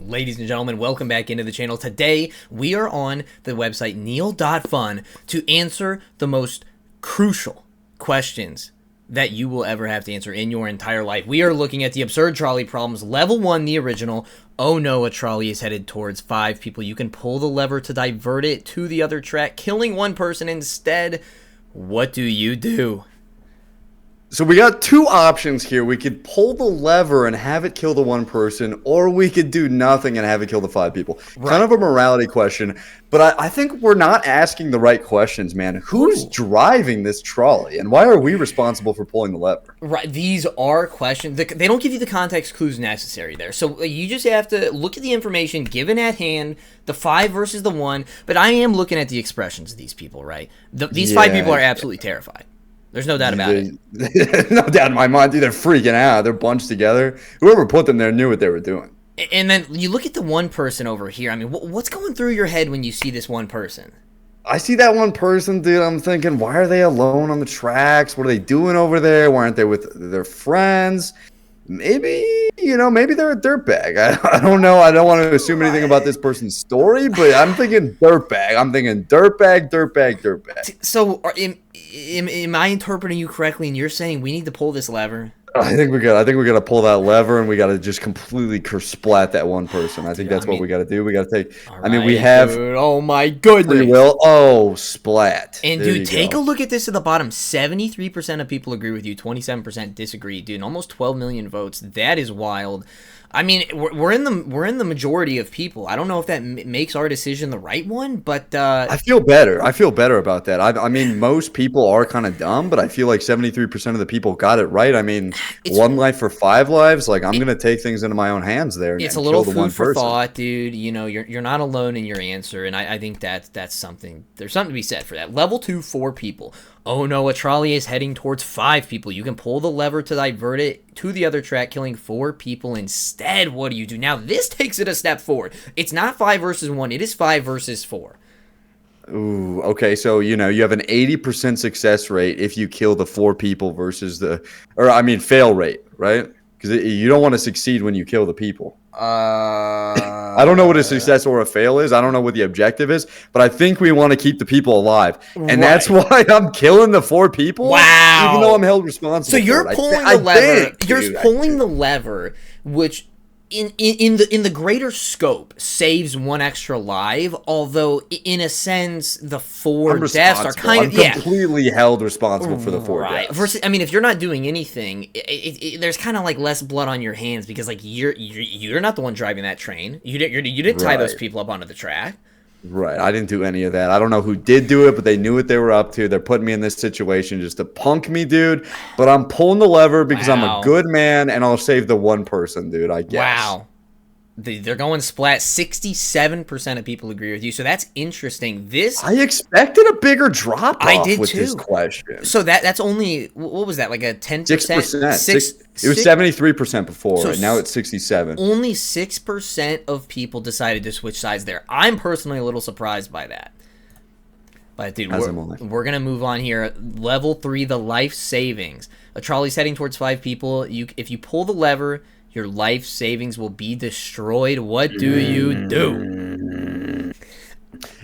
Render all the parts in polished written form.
Ladies and gentlemen, welcome back into the channel. Today, we are on the website neal.fun to answer the most crucial questions that you will ever have to answer in your entire life. We are looking at the absurd trolley problems, level 1, the original. Oh no, a trolley is headed towards 5 people. You can pull the lever to divert it to the other track, killing one person instead. What do you do? So we got two options here. We could pull the lever and have it kill the one person, or we could do nothing and have it kill the 5 people. Right. Kind of a morality question, but I think we're not asking the right questions, man. Who's driving this trolley, and why are we responsible for pulling the lever? Right, these are questions. They don't give you the context clues necessary there. So you just have to look at the information given at hand, the 5 versus the 1. But I am looking at the expressions of these people, right? These 5 people are absolutely terrified. There's no doubt about it. No doubt in my mind, dude. They're freaking out. They're bunched together. Whoever put them there knew what they were doing. And then you look at the one person over here. I mean, what's going through your head when you see this one person? I see that one person, dude. I'm thinking, why are they alone on the tracks? What are they doing over there? Why aren't they with their friends? Maybe, maybe they're a dirtbag. I don't know. I don't want to assume anything about this person's story, but I'm thinking dirtbag. I'm thinking dirtbag. So, am I interpreting you correctly? And you're saying we need to pull this lever? I think we gotta pull that lever, and we gotta just completely splat that one person. I think that's what we gotta do. We gotta take. Right, we have. Dude, oh my goodness. Free will. Oh, splat. And dude, take a look at this at the bottom. 73% of people agree with you. 27% disagree. Dude, almost 12 million votes. That is wild. I mean, we're in the majority of people. I don't know if that makes our decision the right one, but I feel better. I feel better about that. I mean, most people are kind of dumb, but I feel like 73% of the people got it right. I mean, one life for 5 lives. Like, I'm gonna take things into my own hands there. It's a little food for thought, dude. You're not alone in your answer, and I think that's something. There's something to be said for that. Level 2, 4 people. Oh no, a trolley is heading towards 5 people. You can pull the lever to divert it to the other track, killing 4 people instead. What do you do? Now, this takes it a step forward. It's not 5 versus 1. It is 5 versus 4. Ooh, okay. So, you have an 80% success rate if you kill the 4 people versus fail rate, right? Because you don't want to succeed when you kill the people. I don't know what a success or a fail is. I don't know what the objective is, but I think we want to keep the people alive, and that's why I'm killing the 4 people. Wow! Even though I'm held responsible. So you're pulling the lever. You're pulling the lever, which in the greater scope saves 1 extra life. Although in a sense, the 4 deaths are kind of completely held responsible for the 4 deaths. Versus, I mean, if you're not doing anything, there's kind of like less blood on your hands because like you're not the one driving that train. You didn't tie those people up onto the track. Right. I didn't do any of that. I don't know who did do it, but they knew what they were up to. They're putting me in this situation just to punk me, dude. But I'm pulling the lever because I'm a good man, and I'll save the 1 person, dude, I guess. Wow. They're going splat. 67% of people agree with you, so that's interesting. I expected a bigger drop off with this question. So that's only, what was that, like a 10%? 6%. It was 73% before, so now it's 67. Only 6% of people decided to switch sides there. I'm personally a little surprised by that. But dude, we're gonna move on here. Level 3, the life savings. A trolley's heading towards 5 people. If you pull the lever, your life savings will be destroyed. What do you do?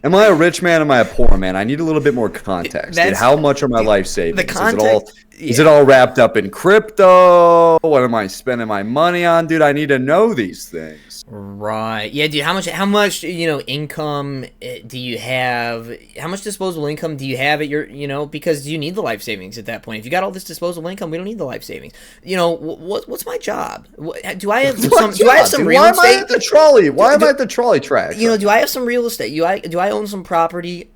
Am I a rich man? Am I a poor man? I need a little bit more context. Dude, how much are my life savings? The context, is it all wrapped up in crypto? What am I spending my money on? Dude, I need to know these things. Right. Yeah, dude, how much income do you have? How much disposable income do you have at your, because you need the life savings at that point. If you got all this disposable income, we don't need the life savings. What's my job? Do I have some real estate? Why am I at the trolley? Why am I at the trolley track? Do I have some real estate? Do I own some property?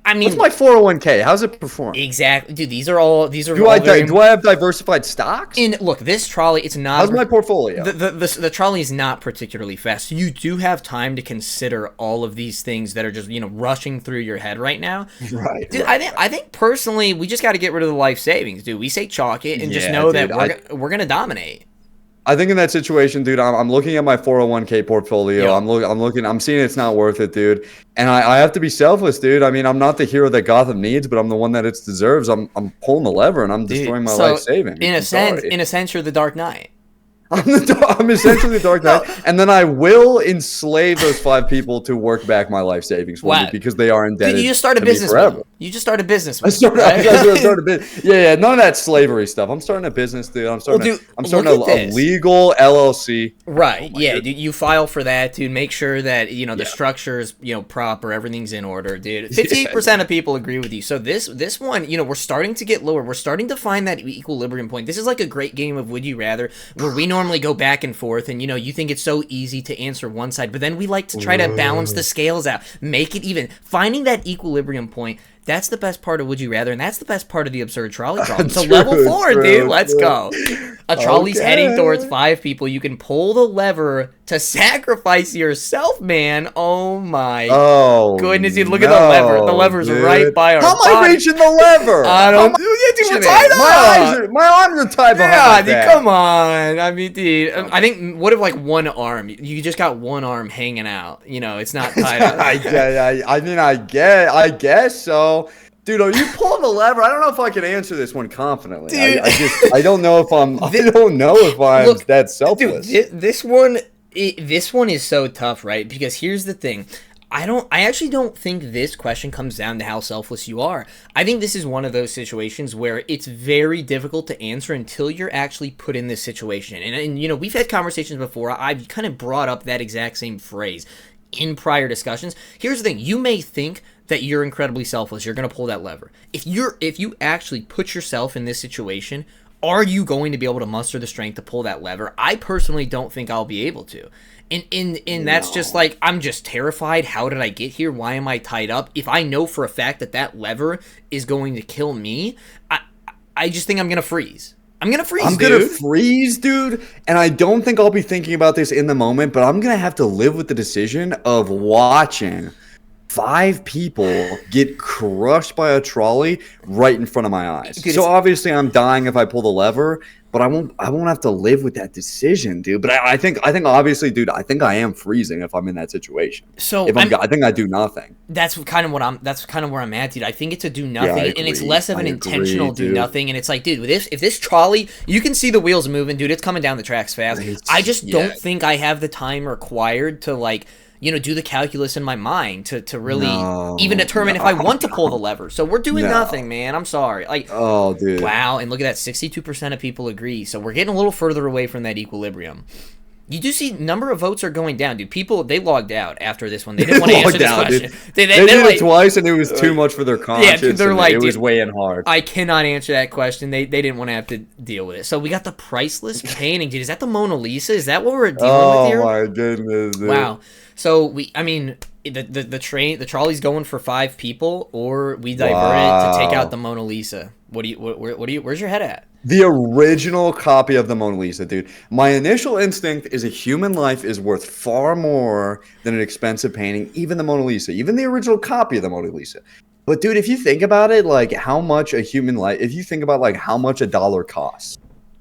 I mean, what's my 401k? How's it perform? Exactly, dude. Do I have diversified stocks? And look, this trolley, it's not. How's my portfolio? The trolley is not particularly fast. So you do have time to consider all of these things that are just rushing through your head right now. Right. Dude, I think personally, we just got to get rid of the life savings, dude. We say chalk it and just know that we're gonna dominate. I think in that situation, dude, I'm looking at my 401k portfolio. Yep. I'm seeing it's not worth it, dude. And I have to be selfless, dude. I mean, I'm not the hero that Gotham needs, but I'm the one that it deserves. I'm pulling the lever and I'm destroying my life savings. In a sense, you're the Dark Knight. I'm essentially the Dark Knight, and then I will enslave those 5 people to work back my life savings for me because they are indebted. Dude, you just start a business forever. You just start a business. I started a business. Yeah, none of that slavery stuff. I'm starting a business, dude. I'm starting a legal LLC. Right. Yeah, dude, you file for that, dude. Make sure that the structure is proper, everything's in order, dude. 58% of people agree with you. So this one, we're starting to get lower. We're starting to find that equilibrium point. This is like a great game of Would You Rather, where we normally go back and forth, and you think it's so easy to answer one side, but then we like to try to balance the scales out, make it even. Finding that equilibrium point, that's the best part of Would You Rather, and that's the best part of the absurd trolley problem. So level 4, dude, let's go. A trolley's heading towards 5 people. You can pull the lever to sacrifice yourself, man. Oh my goodness, dude! Look at the lever. The lever's right by our. How am I reaching the lever? I don't. Dude, we're tied up. My arms are tied behind. Yeah, dude, come on. I mean, dude, I think what if like one arm? You just got one arm hanging out. It's not tied up. I guess so. Dude, are you pulling the lever? I don't know if I can answer this one confidently. Dude. I don't know if I'm that selfless. Dude, this one is so tough, right? Because here's the thing. I actually don't think this question comes down to how selfless you are. I think this is one of those situations where it's very difficult to answer until you're actually put in this situation. And we've had conversations before. I've kind of brought up that exact same phrase in prior discussions. Here's the thing. You may think that you're incredibly selfless. You're going to pull that lever. If you actually put yourself in this situation, are you going to be able to muster the strength to pull that lever? I personally don't think I'll be able to. And that's just like, I'm just terrified. How did I get here? Why am I tied up? If I know for a fact that lever is going to kill me, I just think I'm going to freeze. I'm going to freeze, dude. And I don't think I'll be thinking about this in the moment, but I'm going to have to live with the decision of watching 5 people get crushed by a trolley right in front of my eyes. Dude, so obviously I'm dying if I pull the lever, but I won't have to live with that decision, dude. But I think obviously, dude, I think I am freezing if I'm in that situation. So I think I do nothing. That's kind of where I'm at, dude. I think it's a do nothing, and it's less of an intentional do nothing. And it's like, dude, if this trolley, you can see the wheels moving, dude, it's coming down the tracks fast. I just don't think I have the time required to like, do the calculus in my mind to really even determine if I want to pull the lever. So we're doing nothing, man. I'm sorry. Like, oh, dude. Wow, and look at that. 62% of people agree. So we're getting a little further away from that equilibrium. You do see number of votes are going down, dude. People, they logged out after this one. They didn't want to answer this question. They did it twice, and it was too much for their conscience. Yeah, they're like, it was weighing hard. I cannot answer that question. They didn't want to have to deal with it. So we got the priceless painting, dude. Is that the Mona Lisa? Is that what we're dealing with here? Oh my goodness, dude. Wow. So the trolley's going for 5 people, or we divert it to take out the Mona Lisa. Where's your head at? The original copy of the Mona Lisa, dude. My initial instinct is a human life is worth far more than an expensive painting, even the Mona Lisa, even the original copy of the Mona Lisa. But dude, if you think about it, like how much a human life, if you think about like how much a dollar costs,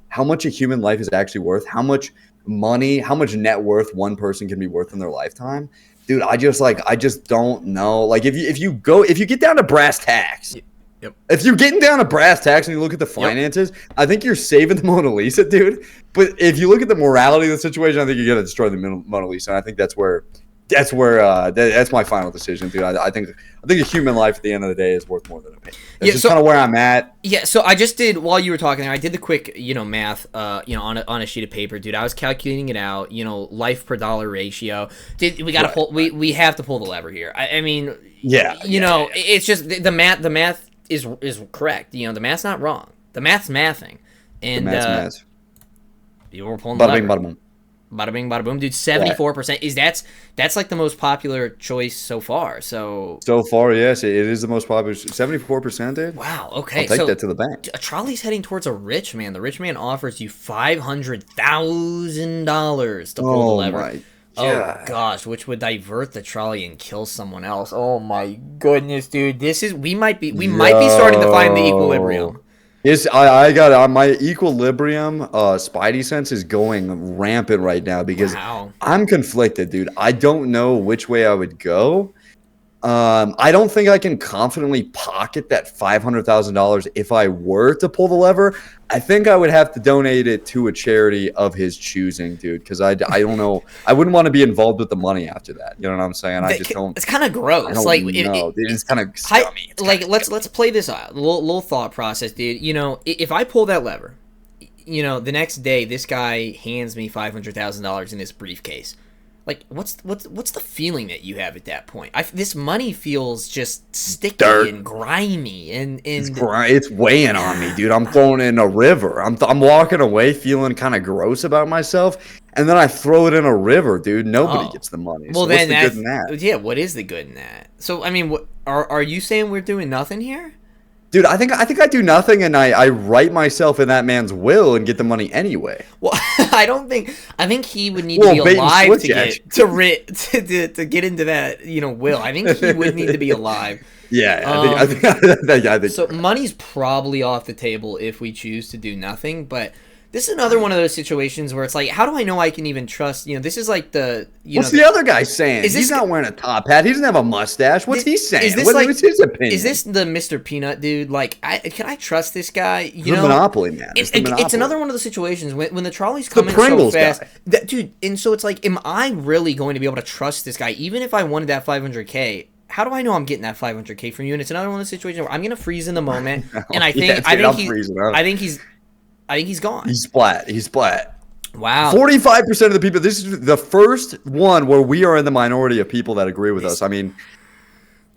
how much a human life is actually worth, how much money, how much net worth one person can be worth in their lifetime, dude, I just don't know. Like if you get down to brass tacks, if you're getting down to brass tacks and you look at the finances, I think you're saving the Mona Lisa, dude. But if you look at the morality of the situation, I think you're gonna destroy the Mona Lisa. And I think that's my final decision, dude. I think a human life at the end of the day is worth more than a painting. That's just kind of where I'm at. Yeah. So I just did, while you were talking there, I did the quick math on a sheet of paper, dude. I was calculating it out. Life per dollar ratio. We gotta pull. We have to pull the lever here. I mean, it's just the math. The math is correct. The math's not wrong. The math's mathing. And math. We're pulling the lever. Bada bing, bada boom. Bada bing, bada boom, dude. 74% that's like the most popular choice so far. So far, yes, it is the most popular. 74%, dude. Wow. Okay, I'll take that to the bank. A trolley's heading towards a rich man. The rich man offers you $500,000 to pull the lever. My Oh gosh, which would divert the trolley and kill someone else. Oh my goodness, dude. We might be starting to find the equilibrium. Yes, I got my equilibrium spidey sense is going rampant right now because I'm conflicted, dude. I don't know which way I would go. I don't think I can confidently pocket that $500,000 if I were to pull the lever. I think I would have to donate it to a charity of his choosing, dude, because I don't know. I wouldn't want to be involved with the money after that. You know what I'm saying? I just don't. It's kind of gross. I don't like, know, dude. It's kind of scummy. Like, let's play this out. Little thought process, dude. You know, if I pull that lever, you know, the next day this guy hands me $500,000 in this briefcase. Like, what's the feeling that you have at that point? This money feels just sticky and grimy, and it's weighing on me, dude. I'm throwing it in a river. I'm walking away feeling kind of gross about myself, and then I throw it in a river, dude. Nobody gets the money. Well, so then what's the good in that? Yeah, what is the good in that? So, I mean, are you saying we're doing nothing here? Dude, I think I do nothing, and I write myself in that man's will and get the money anyway. Well, I think he would need to be alive to get into that, you know, will. I think he would need to be alive. Yeah, I think so. Money's probably off the table if we choose to do nothing, but this is another one of those situations where it's like, how do I know I can even trust? You know, this is like what's the other guy saying? He's not wearing a top hat. He doesn't have a mustache. What's he saying? What's his opinion? Is this the Mr. Peanut dude? Like, can I trust this guy? You know, Monopoly man. It's another one of those situations when the trolleys come in so fast, dude. And so it's like, am I really going to be able to trust this guy, even if I wanted that 500K? How do I know I'm getting that 500K from you? And it's another one of those situations where I'm gonna freeze in the moment, and I think he's gone. He's splat. Wow. 45% of the people. This is the first one where we are in the minority of people that agree with us. I mean,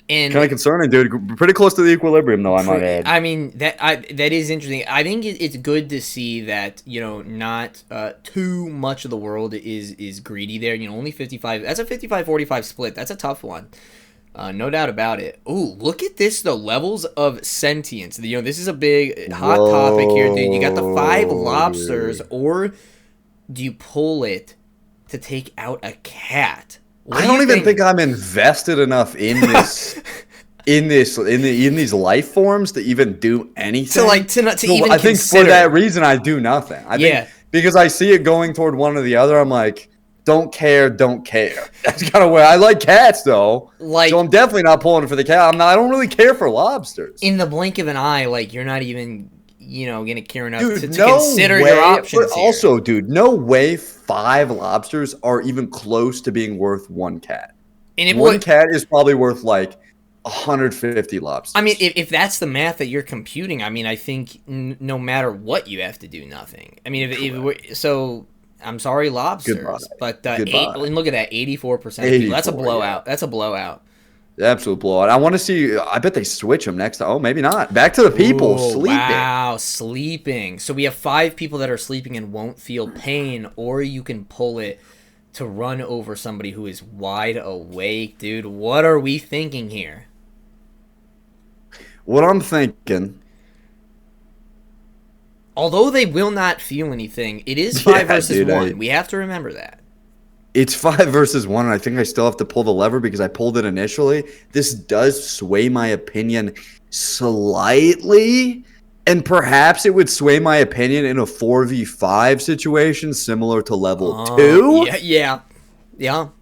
kind of concerning, dude. Pretty close to the equilibrium, though, I might add. I mean, that is interesting. I think it's good to see that, you know, not too much of the world is greedy there. You know, only 55. That's a 55-45 split. That's a tough one. No doubt about it. Ooh, look at this, though. Levels of sentience. You know, this is a big hot topic here, dude. You got the 5 lobsters, or do you pull it to take out a cat? I don't even think I'm invested enough in this, in these life forms to even do anything. To even I think for that reason, I do nothing. I think because I see it going toward one or the other, I'm like, don't care. That's kind of where I like cats, though. So I'm definitely not pulling for the cat. I don't really care for lobsters. In the blink of an eye, like, you're not even, you know, gonna care enough to consider your options. But also, dude, no way 5 lobsters are even close to being worth 1 cat. And one cat is probably worth like 150 lobsters. I mean, if that's the math that you're computing, I mean, I think no matter what, you have to do nothing. I mean, so. I'm sorry, lobsters, but and look at that, 84% of people. That's a blowout. Yeah. That's a blowout. Absolute blowout. I want to see. I bet they switch them next time. Oh, maybe not. Back to the people sleeping. Wow, sleeping. So we have 5 people that are sleeping and won't feel pain, or you can pull it to run over somebody who is wide awake, dude. What are we thinking here? What I'm thinking. Although they will not feel anything, it is 5 versus 1. We have to remember that. It's 5 versus 1, and I think I still have to pull the lever because I pulled it initially. This does sway my opinion slightly, and perhaps it would sway my opinion in a 4v5 situation similar to level 2. Yeah.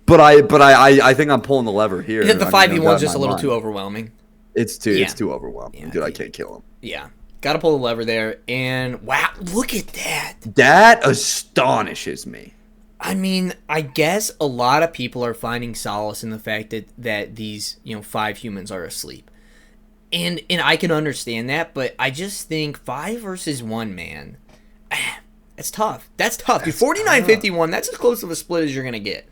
But I think I'm pulling the lever here. The 5v1 is just a little too overwhelming. It's too overwhelming. Yeah, dude, I can't kill him. Yeah. Got to pull the lever there, and wow, look at that. That astonishes me. I mean, I guess a lot of people are finding solace in the fact that these, you know, 5 humans are asleep. And I can understand that, but I just think 5 versus 1, man. That's tough. That's tough. Dude, 49-51, that's as close of a split as you're going to get.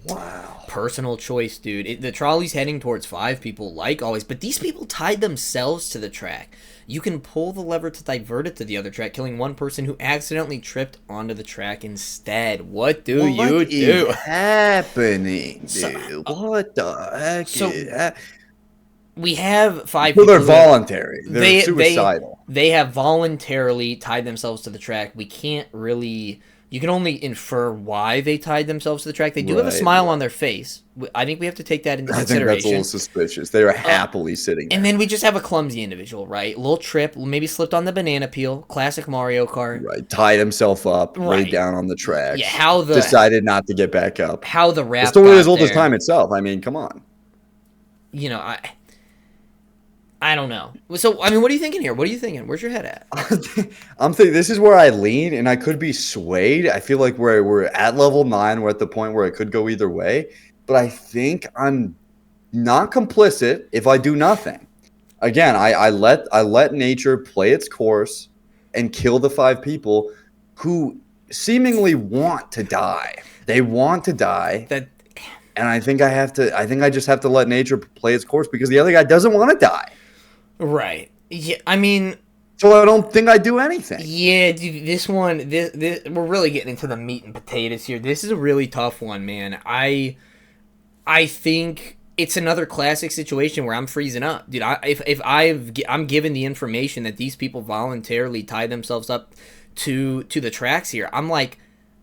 Wow. Personal choice, dude. The trolley's heading towards 5 people, like always, but these people tied themselves to the track. You can pull the lever to divert it to the other track, killing one person who accidentally tripped onto the track instead. What do you do? What's happening, dude? What the heck is that? We have 5 people. They're voluntary. They're suicidal. They have voluntarily tied themselves to the track. We can't really... You can only infer why they tied themselves to the track. They do have a smile on their face. I think we have to take that into consideration. I think that's a little suspicious. They are happily sitting there. And then we just have a clumsy individual, right? Little trip, maybe slipped on the banana peel. Classic Mario Kart. Right. Tied himself up, laid down on the track. Yeah, decided not to get back up. How the rap The story is old as time itself. I mean, come on. you know, I don't know. So, I mean, what are you thinking here? What are you thinking? Where's your head at? I'm thinking this is where I lean, and I could be swayed. I feel like we're at level 9. We're at the point where it could go either way, but I think I'm not complicit if I do nothing. Again, I let nature play its course and kill the 5 people who seemingly want to die. They want to die. That And I think I just have to let nature play its course because the other guy doesn't want to die. right? Yeah, I mean, So I don't think I do anything. yeah, dude, this one, this we're really getting into the meat and potatoes here. This is a really tough one, man. I think it's another classic situation where I'm freezing up, dude. I'm given the information that these people voluntarily tie themselves up to the tracks here, I'm like,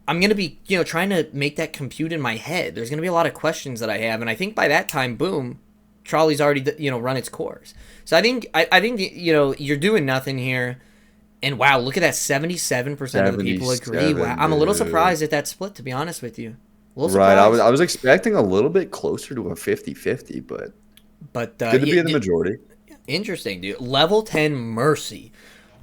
I'm gonna be, trying to make that compute in my head. There's gonna be a lot of questions that I have, and I think by that time, boom, trolley's already run its course. So I think you're doing nothing here. And wow, look at that, 77% of the people agree. Wow, I'm a little surprised at that split, to be honest with you. Right, I was expecting a little bit closer to a 50-50, but good to be in the majority. Interesting, dude. Level 10 Mercy.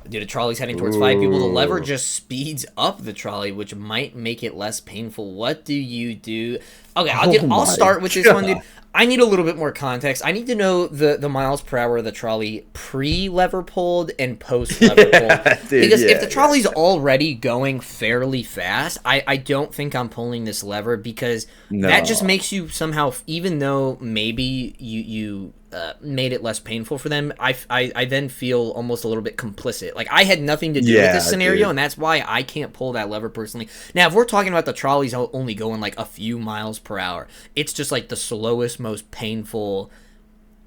Dude, a trolley's heading towards 5 people. The lever just speeds up the trolley, which might make it less painful. What do you do? Okay, I'll start with this one, dude. I need a little bit more context. I need to know the miles per hour of the trolley pre-lever pulled and post-lever pulled. Dude, because if the trolley's already going fairly fast, I don't think I'm pulling this lever because that just makes you somehow, even though maybe you made it less painful for them, I then feel almost a little bit complicit. Like, I had nothing to do with this scenario, and that's why I can't pull that lever personally. Now, if we're talking about the trolleys only going like a few miles per hour, it's just like the slowest, most painful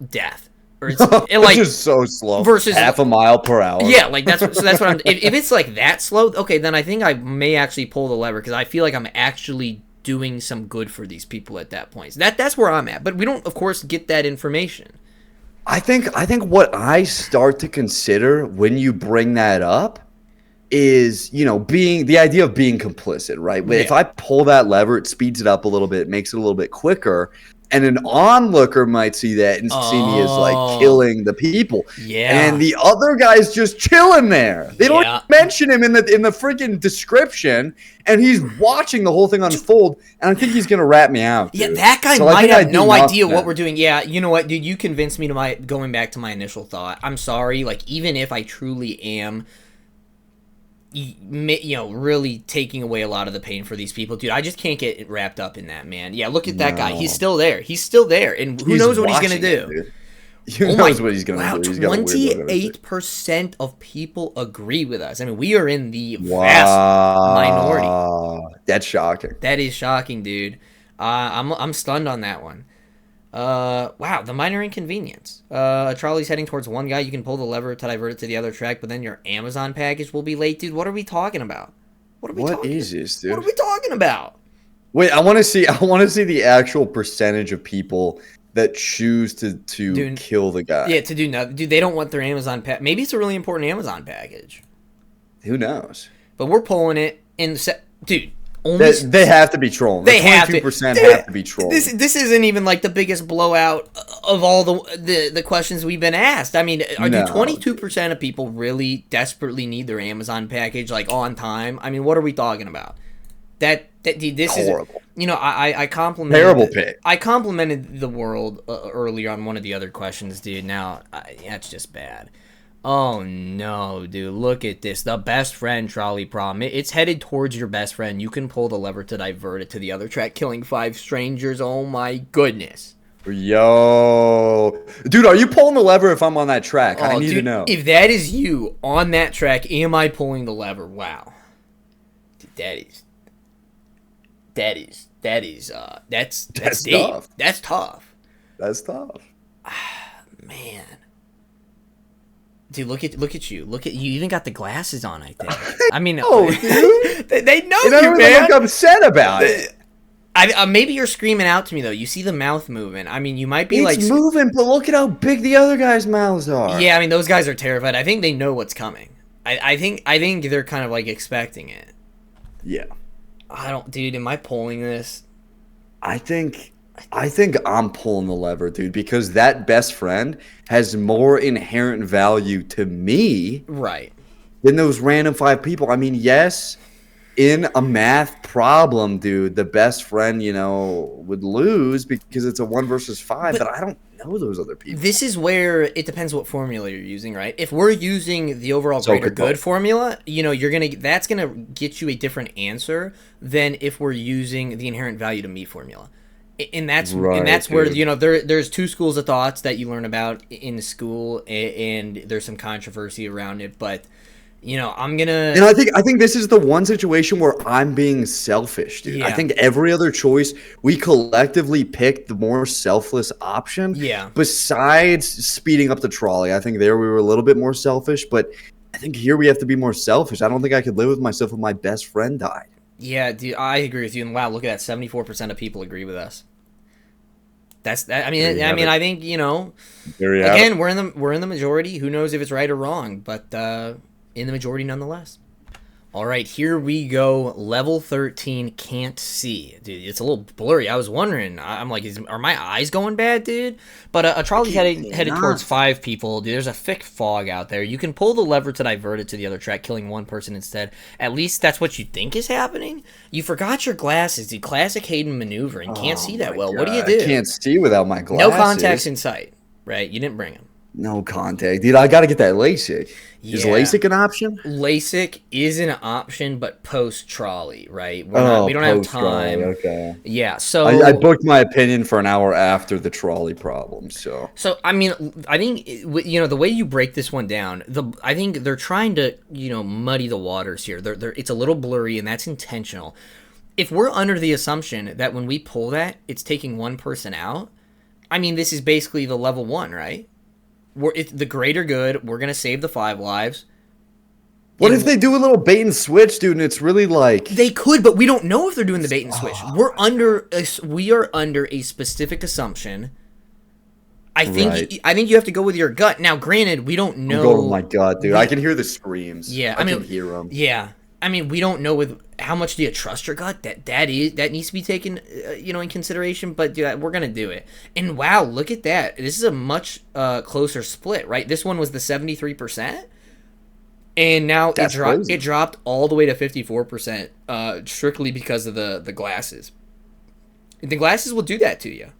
death. Or it's like just so slow. Versus half a mile per hour. Yeah, like that's what I'm. If it's like that slow, okay, then I think I may actually pull the lever because I feel like I'm actually doing some good for these people at that point. So that's where I'm at. But we don't, of course, get that information. I think what I start to consider when you bring that up is, being the idea of being complicit, right? Yeah. If I pull that lever, it speeds it up a little bit, makes it a little bit quicker. And an onlooker might see that and see me as like killing the people. Yeah. And the other guy's just chilling there. They don't mention him in the freaking description, and he's watching the whole thing unfold. And I think he's gonna rat me out. Dude. Yeah, that guy might have no idea what we're doing. Yeah, you know what, dude? You convinced me to going back to my initial thought. I'm sorry. Like, even if I truly am, really taking away a lot of the pain for these people, dude, I just can't get wrapped up in that, man. Yeah, look at that guy. He's still there, and who knows what he's gonna do. Who knows what he's gonna do? 28% of people agree with us. I mean, we are in the vast minority. That's shocking. That is shocking, dude. I'm stunned on that one. Wow, the minor inconvenience. A trolley's heading towards one guy. You can pull the lever to divert it to the other track, but then your Amazon package will be late, dude. What are we talking about? What is this, dude? What are we talking about? Wait, I want to see the actual percentage of people that choose to kill the guy. Yeah, to do nothing. Dude, they don't want their Amazon package. Maybe it's a really important Amazon package. Who knows? But we're pulling it, and dude. They have to be trolling. They have to. 22% have to be trolling. This isn't even like the biggest blowout of all the questions we've been asked. I mean, do 22% of people really desperately need their Amazon package like on time? I mean, what are we talking about? Dude, this horrible. Is I complimented terrible pick. I complimented the world earlier on one of the other questions, dude. Now that's just bad. Oh no, dude, look at this. The best friend trolley problem. It's headed towards your best friend. You can pull the lever to divert it to the other track, killing 5 strangers. Oh my goodness. Yo. Dude, are you pulling the lever if I'm on that track? I need to know. If that is you on that track, am I pulling the lever? Wow. Dude, that's deep. Tough. That's tough. That's tough. Man. Dude, look at you. Look at you. Even got the glasses on, I think. I mean, dude. they know you, man. Look upset about it. Maybe you're screaming out to me though. You see the mouth moving. I mean, you might be it's moving, but look at how big the other guys' mouths are. Yeah, I mean, those guys are terrified. I think they know what's coming. I think they're kind of like expecting it. Yeah. Dude, am I pulling this? I think I think I'm pulling the lever, dude, because that best friend has more inherent value to me Right. than those random 5 people. I mean, yes, in a math problem, dude, the best friend, would lose because it's a 1 versus 5, But but I don't know those other this people. is where it depends what formula you're using, right? If we're using the overall So greater could both. good formula, that's gonna get you a different answer than if we're using the inherent value to me formula. And Right, that's where dude. there's two schools of thoughts that you learn about in school, and there's some controversy around it. But I'm gonna And I think this is the one situation where I'm being selfish, dude. I yeah think every other choice we collectively picked the more selfless option. yeah Besides speeding up the trolley, I think there we were a little bit more selfish, but I think here we have to be more selfish. I don't think I could live with myself if my best friend died. yeah, dude, I agree with you. And wow, look at that, 74% of people agree with us. That's that. I There mean, you have it. I think There you have it. again, we're in the majority. Who knows if it's right or wrong, but in the majority nonetheless. All right, here we go. Level 13, can't see. Dude, it's a little blurry. I was wondering. I'm like, are my eyes going bad, dude? But a I trolley's keep headed seeing towards nothing. 5 people. Dude, there's a thick fog out there. You can pull the lever to divert it to the other track, killing one person instead. At least that's what you think is happening. You forgot your glasses. The classic Hayden maneuver and can't Oh see that my well. What do you god, I do? can't see without my No contacts glasses. in sight, right? You didn't bring them. No contact, dude. I got to get that LASIK. Is Yeah. LASIK an option? LASIK is an option, but post trolley, right? We Oh, don't have post trolley. time. Okay. Yeah, I booked my opinion for an hour after the trolley problem. So I mean, I think the way you break this one down, I think they're trying to muddy the waters here. It's a little blurry, and that's intentional. If we're under the assumption that when we pull that, it's taking one person out, I mean, this is basically the level one, right? It's the greater good. We're gonna save the 5 lives. what if they do a little bait and switch, dude? And it's really like, They could, but we don't know if they're doing the bait and switch. oh We are under a specific assumption. right. I think you have to go with your gut. Now, granted, we don't I'm going with know. my gut, dude. I can hear the screams. Yeah, I can hear them. yeah. I mean, we don't know with how much do you trust your gut. That needs to be taken, in consideration. But dude, we're gonna do it. And wow, look at that. This is a much closer split, right? This one was the 73%, and now That's crazy. it dropped all the way to 54%, strictly because of the glasses. The glasses will do that to you.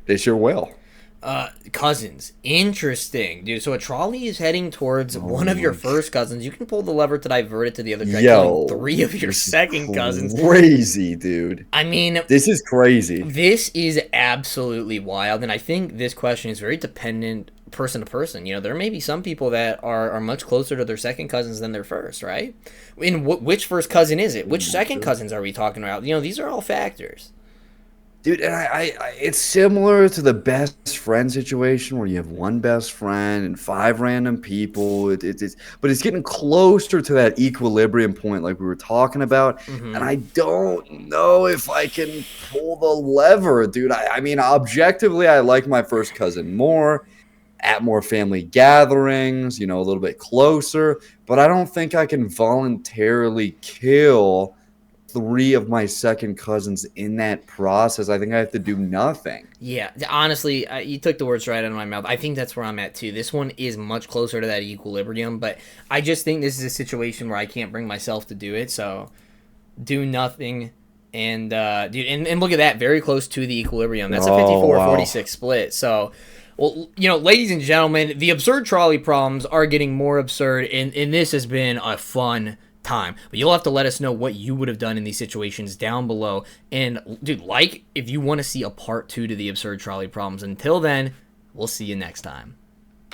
They sure will. Cousins. Interesting, dude. So a trolley is heading towards one of your my first cousins. You can pull the lever to divert it to the other track, Yo, killing 3 of your this is second cousins. crazy, dude. I mean, This is crazy. this is absolutely wild, and I think this question is very dependent person to person. There may be some people that are much closer to their second cousins than their first, right? In which first cousin is it? Which second cousins are we talking about? These are all factors. Dude, and it's similar to the best friend situation where you have one best friend and 5 random people. But it's getting closer to that equilibrium point like we were talking about. Hmm. And I don't know if I can pull the lever, dude. I mean, objectively, I like my first cousin more, at more family gatherings, a little bit closer. But I don't think I can voluntarily kill 3 of my second cousins in that process. I think I have to do nothing. Yeah, honestly, you took the words right out of my mouth. I think that's where I'm at too. This one is much closer to that equilibrium, but I just think this is a situation where I can't bring myself to do it. So do nothing. And dude, and look at that, very close to the equilibrium. That's a Oh, wow. 54-46 split. So, well, ladies and gentlemen, the absurd trolley problems are getting more absurd, and this has been a fun time. But you'll have to let us know what you would have done in these situations down below. And dude, if you want to see a part 2 to the absurd trolley problems. Until then, we'll see you next time.